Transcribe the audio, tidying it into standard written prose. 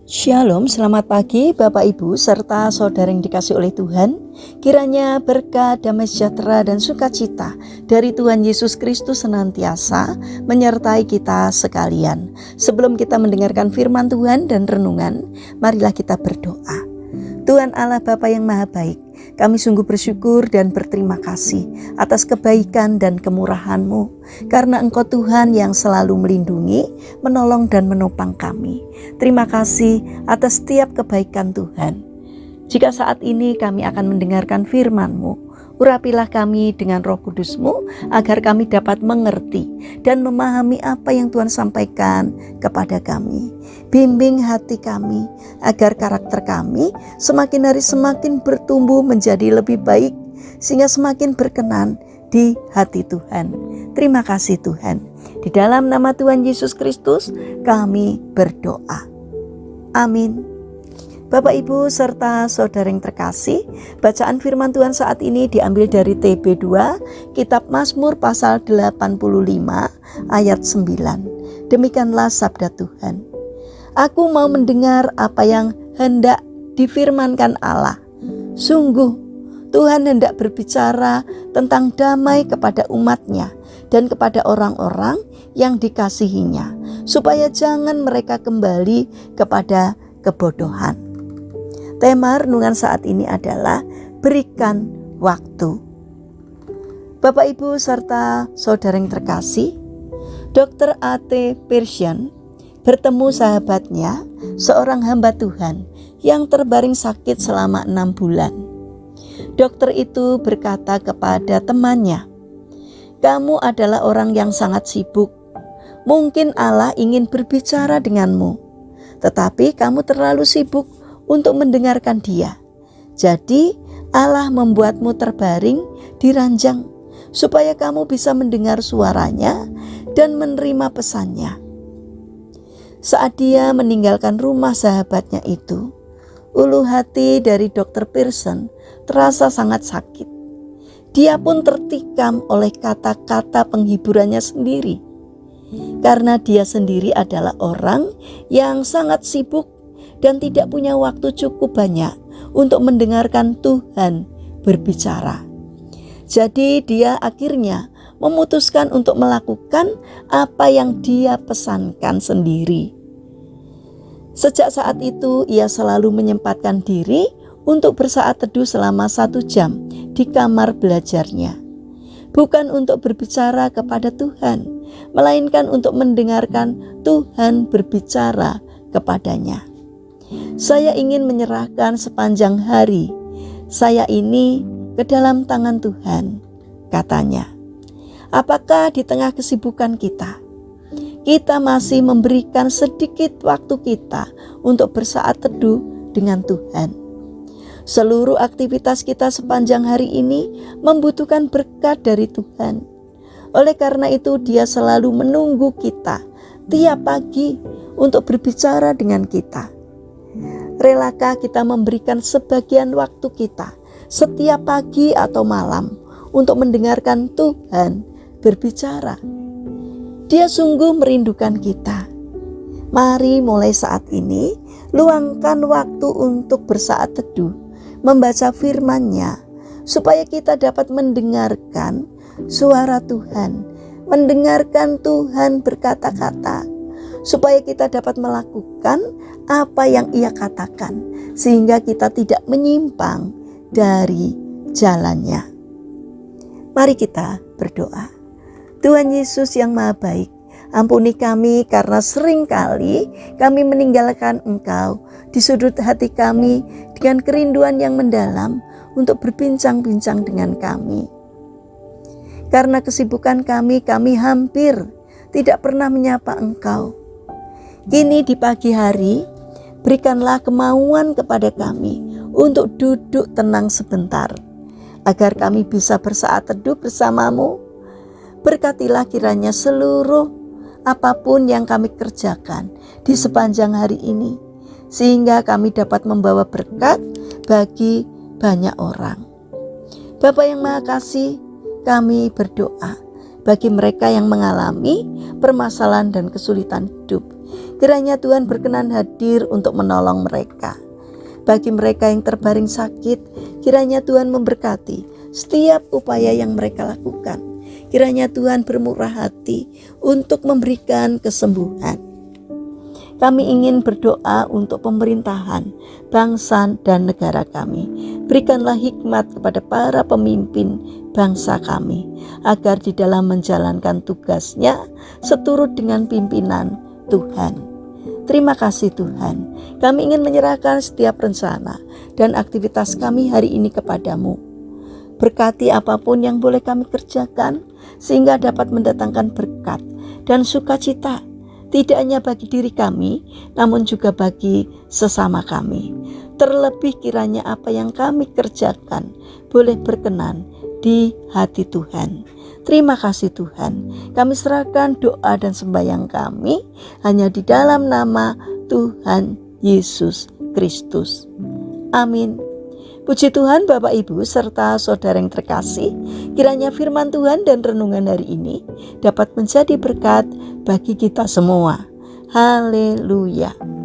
Shalom, selamat pagi Bapak Ibu serta saudara yang dikasih oleh Tuhan. Kiranya berkat, damai sejahtera dan sukacita dari Tuhan Yesus Kristus senantiasa menyertai kita sekalian. Sebelum kita mendengarkan firman Tuhan dan renungan, marilah kita berdoa. Tuhan Allah Bapa yang Maha Baik, kami sungguh bersyukur dan berterima kasih atas kebaikan dan kemurahan-Mu, karena Engkau Tuhan yang selalu melindungi, menolong dan menopang kami. Terima kasih atas setiap kebaikan Tuhan. Jika saat ini kami akan mendengarkan firman-Mu, urapilah kami dengan Roh Kudus-Mu agar kami dapat mengerti dan memahami apa yang Tuhan sampaikan kepada kami. Bimbing hati kami agar karakter kami semakin hari semakin bertumbuh menjadi lebih baik sehingga semakin berkenan di hati Tuhan. Terima kasih Tuhan. Di dalam nama Tuhan Yesus Kristus kami berdoa. Amin. Bapak Ibu serta saudara yang terkasih, bacaan firman Tuhan saat ini diambil dari TB2, Kitab Mazmur pasal 85 ayat 9. Demikianlah sabda Tuhan. Aku mau mendengar apa yang hendak difirmankan Allah. Sungguh, Tuhan hendak berbicara tentang damai kepada umat-Nya dan kepada orang-orang yang dikasihinya, supaya jangan mereka kembali kepada kebodohan. Tema renungan saat ini adalah berikan waktu. Bapak Ibu serta saudara yang terkasih, Dr. A.T. Persyan bertemu sahabatnya, seorang hamba Tuhan yang terbaring sakit selama 6 bulan. Dokter itu berkata kepada temannya, "Kamu adalah orang yang sangat sibuk. Mungkin Allah ingin berbicara denganmu, tetapi kamu terlalu sibuk untuk mendengarkan Dia. Jadi Allah membuatmu terbaring di ranjang supaya kamu bisa mendengar suaranya dan menerima pesannya." Saat dia meninggalkan rumah sahabatnya itu, ulu hati dari Dr. Persyan terasa sangat sakit. Dia pun tertikam oleh kata-kata penghiburannya sendiri, karena dia sendiri adalah orang yang sangat sibuk dan tidak punya waktu cukup banyak untuk mendengarkan Tuhan berbicara. Jadi dia akhirnya memutuskan untuk melakukan apa yang dia pesankan sendiri. Sejak saat itu ia selalu menyempatkan diri untuk bersaat teduh selama 1 jam di kamar belajarnya. Bukan untuk berbicara kepada Tuhan, melainkan untuk mendengarkan Tuhan berbicara kepadanya. "Saya ingin menyerahkan sepanjang hari saya ini ke dalam tangan Tuhan," katanya. Apakah di tengah kesibukan kita masih memberikan sedikit waktu kita untuk bersaat teduh dengan Tuhan? Seluruh aktivitas kita sepanjang hari ini membutuhkan berkat dari Tuhan. Oleh karena itu Dia selalu menunggu kita tiap pagi untuk berbicara dengan kita. Relakah kita memberikan sebagian waktu kita setiap pagi atau malam untuk mendengarkan Tuhan berbicara? Dia sungguh merindukan kita. Mari mulai saat ini luangkan waktu untuk bersaat teduh, membaca firman-Nya, supaya kita dapat mendengarkan suara Tuhan, mendengarkan Tuhan berkata-kata, supaya kita dapat melakukan apa yang Ia katakan, sehingga kita tidak menyimpang dari jalannya. Mari kita berdoa. Tuhan Yesus yang Maha Baik, ampuni kami karena seringkali kami meninggalkan Engkau di sudut hati kami dengan kerinduan yang mendalam untuk berbincang-bincang dengan kami. Karena kesibukan kami hampir tidak pernah menyapa Engkau. Kini di pagi hari, berikanlah kemauan kepada kami untuk duduk tenang sebentar, agar kami bisa bersaat teduh bersama-Mu. Berkatilah kiranya seluruh apapun yang kami kerjakan di sepanjang hari ini, sehingga kami dapat membawa berkat bagi banyak orang. Bapa yang Maha Kasih, kami berdoa bagi mereka yang mengalami permasalahan dan kesulitan hidup, Kiranya Tuhan berkenan hadir untuk menolong mereka. Bagi mereka yang terbaring sakit, kiranya Tuhan memberkati setiap upaya yang mereka lakukan. Kiranya Tuhan bermurah hati untuk memberikan kesembuhan. Kami ingin berdoa untuk pemerintahan, bangsa dan negara kami. Berikanlah hikmat kepada para pemimpin bangsa kami, agar di dalam menjalankan tugasnya seturut dengan pimpinan Tuhan. Terima kasih Tuhan, kami ingin menyerahkan setiap rencana dan aktivitas kami hari ini kepadamu. Berkati apapun yang boleh kami kerjakan, sehingga dapat mendatangkan berkat dan sukacita, tidak hanya bagi diri kami, namun juga bagi sesama kami. Terlebih kiranya apa yang kami kerjakan boleh berkenan di hati Tuhan. Terima kasih Tuhan, kami serahkan doa dan sembahyang kami hanya di dalam nama Tuhan Yesus Kristus. Amin. Puji Tuhan Bapak Ibu serta saudara yang terkasih, kiranya firman Tuhan dan renungan hari ini dapat menjadi berkat bagi kita semua. Haleluya.